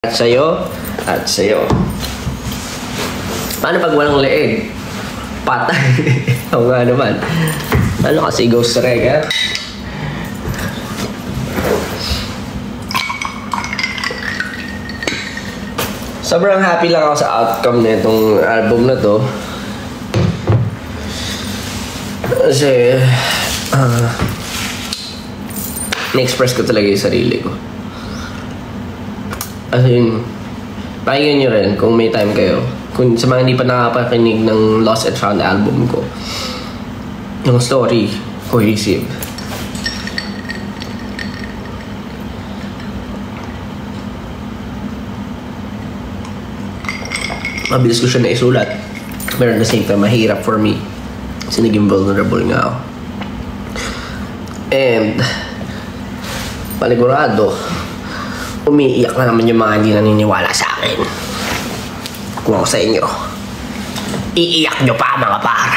At sa'yo, at sa'yo. Paano pag walang leeg? Patay. Oo nga naman. Ano kasi ghost reg, ha? Sobrang happy lang ako sa outcome na itong album na to. Kasi, na-express ko talaga yung sarili ko. As in, pakinggan nyo rin kung may time kayo. Kung sa mga hindi pa nakapakinig ng Lost and Found album ko, yung story, cohesive. Mabilis ko siya na isulat. Pero at the same time, mahirap for me. Kasi naging vulnerable nga ako. And, panigurado, umiiyak na naman yung mga hindi naniniwala sa akin. Kung ako sa inyo, iiyak nyo pa mga par.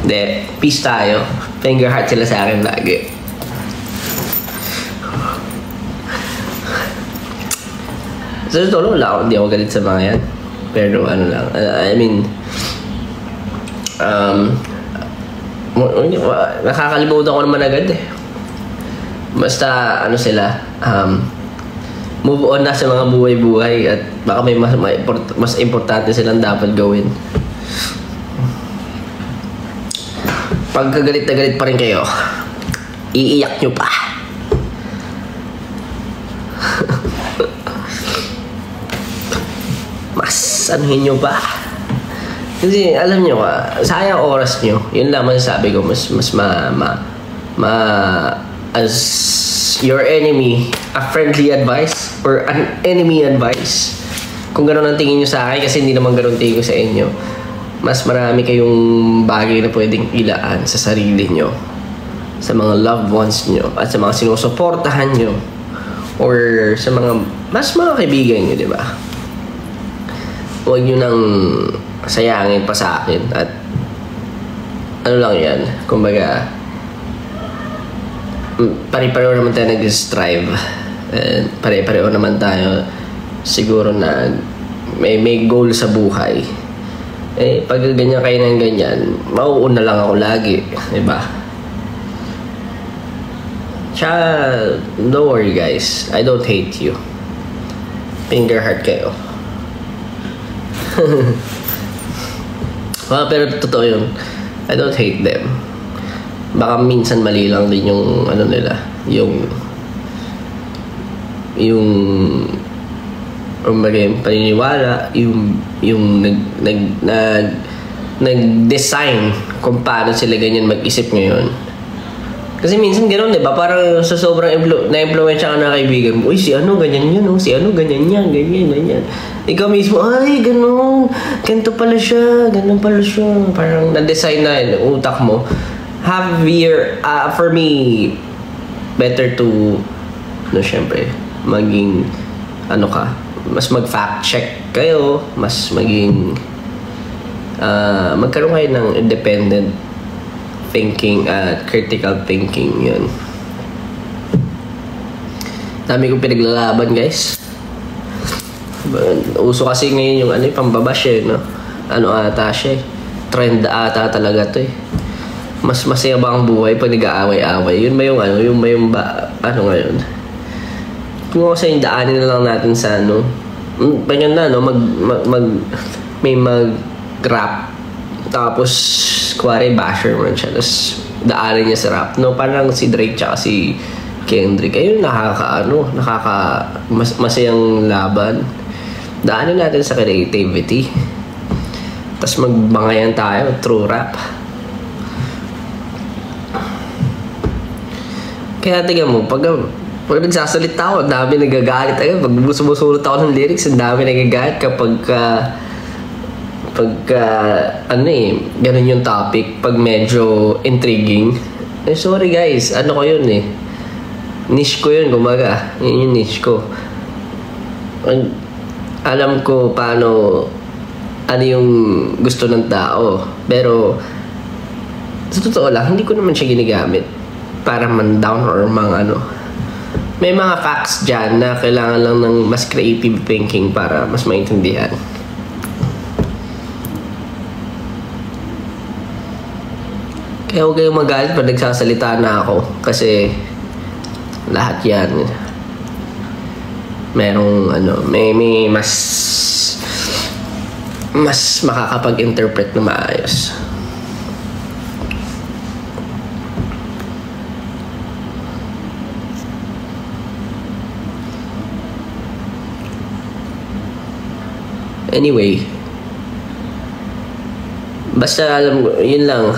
Hindi, peace tayo. Finger heart sila sa akin lagi. Sa totoo lang, hindi ako galit sa mga yan. Pero ano lang, I mean, nakakalimutan ko naman agad eh. Basta ano sila, move on na sa mga buhay-buhay at baka may mas importante silang dapat gawin. Pagkagalit na galit pa rin kayo, iiyak nyo pa. Mas anuhin nyo pa. Kasi alam nyo sayang oras nyo. Yun lang masasabi ko, mas as your enemy, a friendly advice or an enemy advice. Kung gano'n ang tingin nyo sa akin, kasi hindi naman gano'n tingin ko sa inyo, mas marami kayong bagay na pwedeng ilaan sa sarili nyo, sa mga loved ones nyo, at sa mga sinusuportahan nyo, or sa mga kaibigan nyo, di ba? Huwag nyo nang sayangin pa sa akin. At ano lang yan, kumbaga, pare-pareho naman tayo nag-strive. And pare-pareho naman tayo siguro na may goal sa buhay. Eh, pag ganyan kayo ng ganyan, mauuna lang ako lagi. Diba? Tsaka, don't worry guys. I don't hate you. Finger heart kayo. Pero totoo yun. I don't hate them. Baka minsan mali lang din yung ano nila, yung paniniwala, yung nag-design kung paano sila ganyan mag-isip ngayon. Kasi minsan gano'n, di ba? Parang sa sobrang na-influensya ka na kaibigan mo, uy, si ano ganyan yan, si ano ganyan yan, ganyan. Ikaw mismo, ay, gano'n, ganito pala siya, ganun pala siya. Parang na-design na yung utak mo. For me, better to, syempre, maging, mas mag-fact check kayo, mas maging, magkaroon kayo ng independent thinking at critical thinking, yun. Dami kong pinaglalaban, guys. Uso kasi ngayon yung pambabash eh, no? Ata siya eh. Trend ata talaga to eh. Mas masaya ba ang buhay pag nag-aaway-aaway? Yun ba yung ngayon? Kung kasi yung daanin na lang natin sa paganda, may mag-rap, tapos kuwari basher man siya, tapos daanin niya sa rap, no? Parang si Drake tsaka si Kendrick, ayun, masayang laban. Daanin natin sa creativity, tapos magbangayan tayo through rap. Kaya tingnan mo, pag nagsasalita ako, ang dami nagagalit agad. Pag sumusulot ako ng lyrics, ang dami nagagalit kapag ganun yung topic. Pag medyo intriguing, sorry guys, ko yun eh. Niche ko yun, kumbaga. Yun yung niche ko. Alam ko paano, yung gusto ng tao. Pero, sa totoo lang, hindi ko naman siya ginagamit para man down or may mga facts dyan na kailangan lang ng mas creative thinking para mas maintindihan. Kaya huwag kayong magalit pag nagsasalita na ako kasi lahat yan merong may mas makakapag-interpret na maayos. Anyway, basta alam ko, yun lang.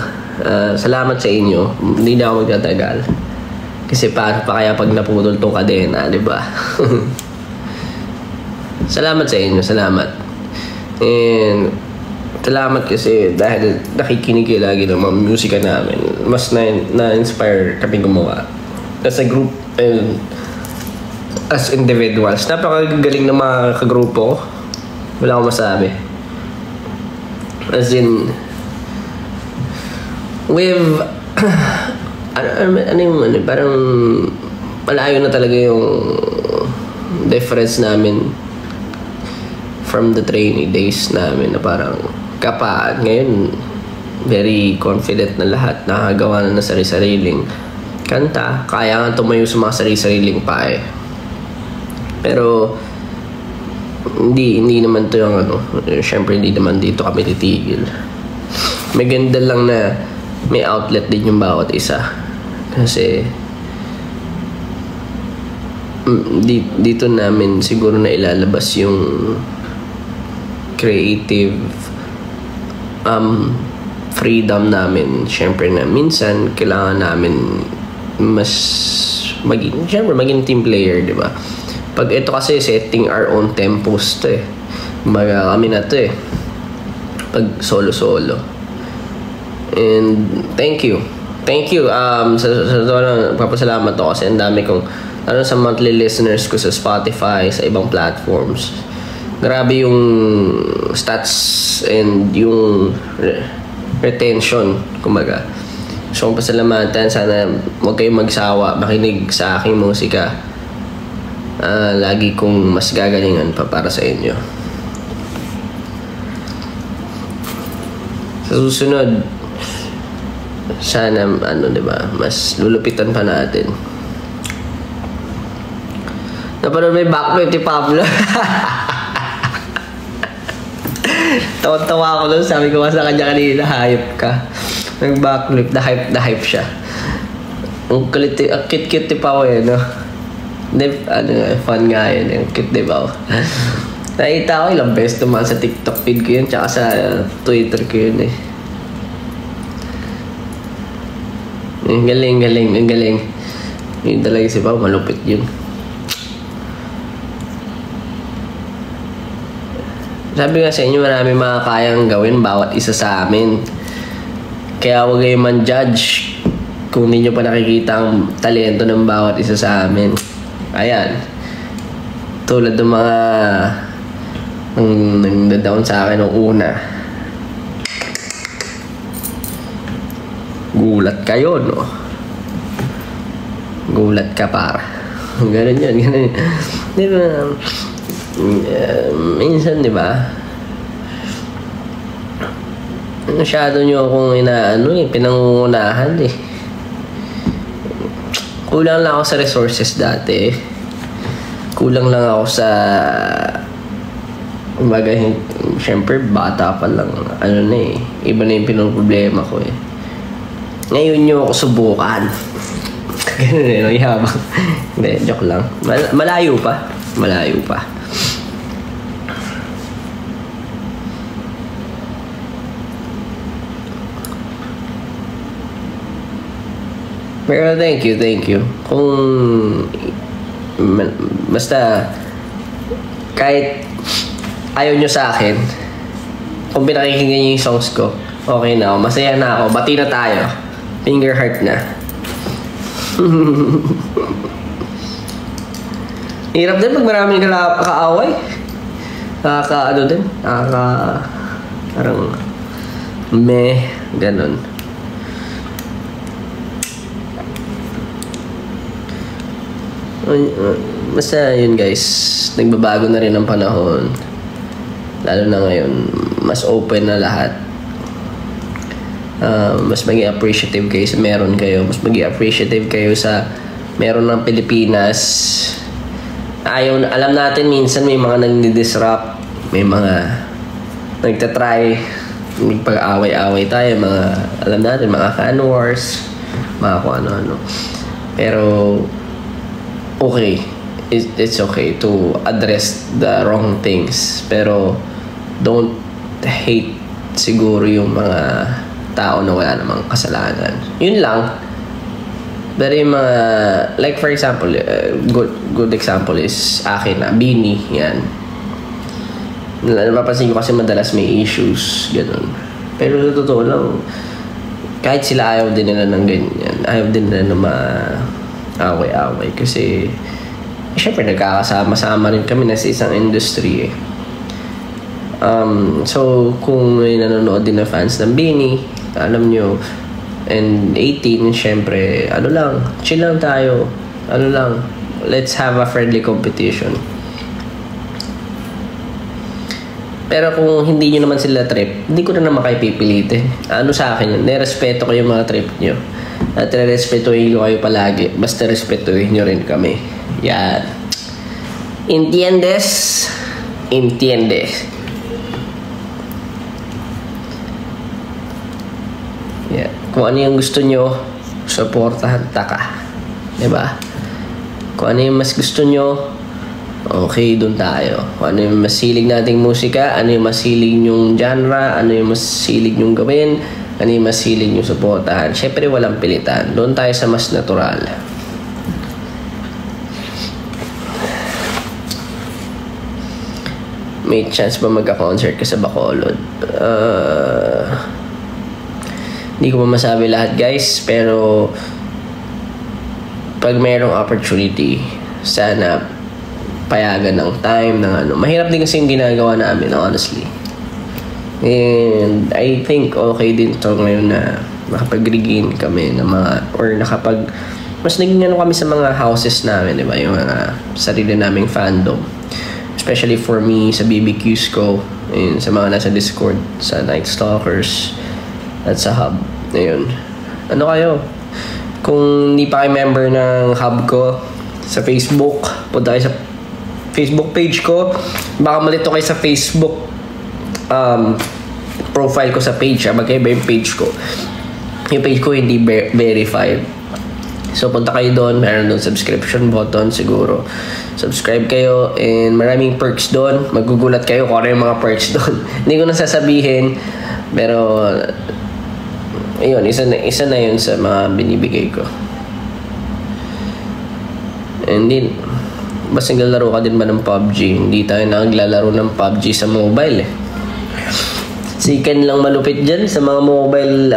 Salamat sa inyo. Hindi na ako magtatagal. Kasi paano pa kaya pag naputol tong kadena, di ba? Salamat sa inyo, salamat. And salamat kasi dahil nakikinig kayo lagi ng mga musika namin. Mas na-inspire kami gumawa. As a group and as individuals. Napakagaling ng mga kagrupo ko. Wala akong masabi. As in, with parang malayo na talaga yung difference namin from the trainee days namin na parang kapaan. Ngayon, very confident na lahat. Nakagawa na sarili-sariling kanta. Kaya nga tumayo sa mga sarili-sariling pae. Pero hindi naman to yung syempre hindi naman dito kami titigil. May ganda lang na may outlet din yung bawat isa. Kasi dito namin siguro na ilalabas yung creative freedom namin. Syempre na minsan kailangan namin mas maging team player, di ba? Pag ito kasi setting our own tempos to kami na to pag solo. And thank you. Papasalamat ako kasi ang dami kong sa monthly listeners ko sa Spotify, sa ibang platforms. Grabe yung stats and yung retention, kumaga. So, pasalamatan. Sana huwag kayong magsawa makinig sa aking musika. Lagi kong mas gagalingan pa para sa inyo. Sa susunod, sana diba, mas lulupitan pa natin. Napanood may backflip ni Pablo. Tawa-tawa ako doon. Sabi ko sa kanya kanina, hype ka. Nag-backflip, na hype siya. Ang cute ni Pao no? Fun nga yun. Ang cute ni Pao. Nakita ko ilang beses naman sa TikTok feed ko yun, tsaka sa Twitter ko yun Ang galing. Yun talaga si Pao, malupit yun. Sabi nga sa inyo, marami makakayang gawin bawat isa sa amin. Kaya huwag kayong man-judge kung hindi nyo pa nakikita ang talento ng bawat isa sa amin. Ayan. Tulad ng mga nagda-down sa akin nung una. Gulat kayo, no? Gulat ka para. Ganun yun. Di ba? Minsan, di ba? Masyado nyo akong pinangungunahan Kulang lang ako sa resources dati. Kulang lang ako sa kumbaga, syempre bata pa lang. Iba na yung pinoproblema ko Ngayon nyo ako subukan. Ganun yabang. Hindi, joke lang. Malayo pa. Pero thank you. Kung basta kahit ayaw nyo sa akin, kung pinakikinggan nyo yung songs ko, okay na ako. Masaya na ako. Bati na tayo. Finger heart na. Hirap din pag maraming kaaway. Parang ganun. Basta yun guys, nagbabago na rin ang panahon. Lalo na ngayon, mas open na lahat. Mas maging appreciative kayo sa meron kayo. Mas maging appreciative kayo sa meron ng Pilipinas. Alam natin minsan may mga nagdi-disrupt, may mga nagtatry, magpag-away-away tayo, mga, alam natin, mga fan wars, mga kung ano-ano. Pero, okay. It's okay to address the wrong things. Pero, don't hate siguro yung mga tao na wala namang kasalanan. Yun lang. Pero yung mga, like for example, good example is akin na, Bini, yan. Napapansin ko kasi madalas may issues, ganun. Pero sa totoo lang, kahit sila ayaw din nila ng ganyan, ayaw din nila na ma-away-away. Kasi, syempre nagkakasama-sama rin kami na sa isang industry eh. So, kung may nanonood din na fans ng Bini, alam nyo, and 18, syempre, chill lang tayo. Let's have a friendly competition. Pero kung hindi nyo naman sila trip, hindi ko na naman kayo pipilitin. Sa akin yun, nirespeto ko yung mga trip nyo. At respetuhin ko kayo palagi. Basta respetuhin nyo rin kami. Yan. Entiendes? Entiendes. Yeah. Kung ano yung gusto nyo, supportahan taka. Diba? Kung ano yung mas gusto nyo, okay, dun tayo. Kung ano yung masilig nating musika, ano yung masilig nyong genre, ano yung masilig nyong gawin, ano yung masilig nyong supportahan. Syempre, walang pilitan. Doon tayo sa mas natural. May chance ba magka-concert ka sa Bacolod? Hindi ko pa masabi lahat guys, pero pag mayroong opportunity, sana payagan ng time, ng ano. Mahirap din kasi yung ginagawa namin, honestly. And I think okay din to ngayon na nakapag-regain kami ng mga, or mas naging kami sa mga houses namin, diba? Yung mga sarili naming fandom. Especially for me, sa BBQs ko, and sa mga nasa Discord, sa Night Stalkers, at sa Hub. Ayun. Ano kayo? Kung hindi pa kayo member ng Hub ko, sa Facebook, punta kayo sa Facebook page ko. Baka malito kayo sa Facebook profile ko sa page. Magkaiba yung page ko. Yung page ko hindi verified. So, punta kayo doon. Meron doon subscription button siguro. Subscribe kayo and maraming perks doon. Magugulat kayo kung ano yung mga perks doon. Hindi ko na sasabihin. Pero, ayun, isa na yun sa mga binibigay ko. And then, basta naglalaro ka din ba ng PUBG? Hindi tayo naglalaro ng PUBG sa mobile eh. Sikan lang malupit dyan sa mga mobile,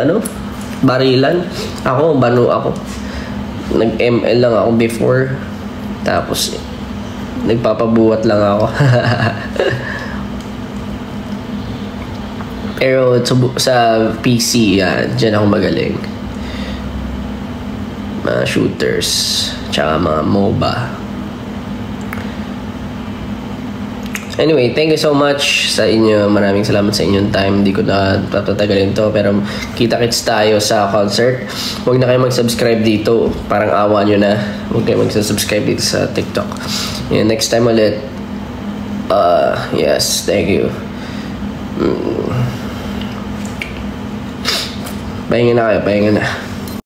barilan. Ako. Nag-ML lang ako before. Tapos, nagpapabuhat lang ako. Pero sa PC, yan. Diyan ako magaling. Mga shooters. Tsaka mga MOBA. Anyway, thank you so much sa inyo. Maraming salamat sa inyong time. Hindi ko na patatagalin to. Pero kita-kits tayo sa concert. Huwag na kayo mag-subscribe dito. Parang awa nyo na. Huwag kayo mag-subscribe dito sa TikTok. Yeah, next time ulit. Yes, thank you. Pahinga na kayo. Pahinga na.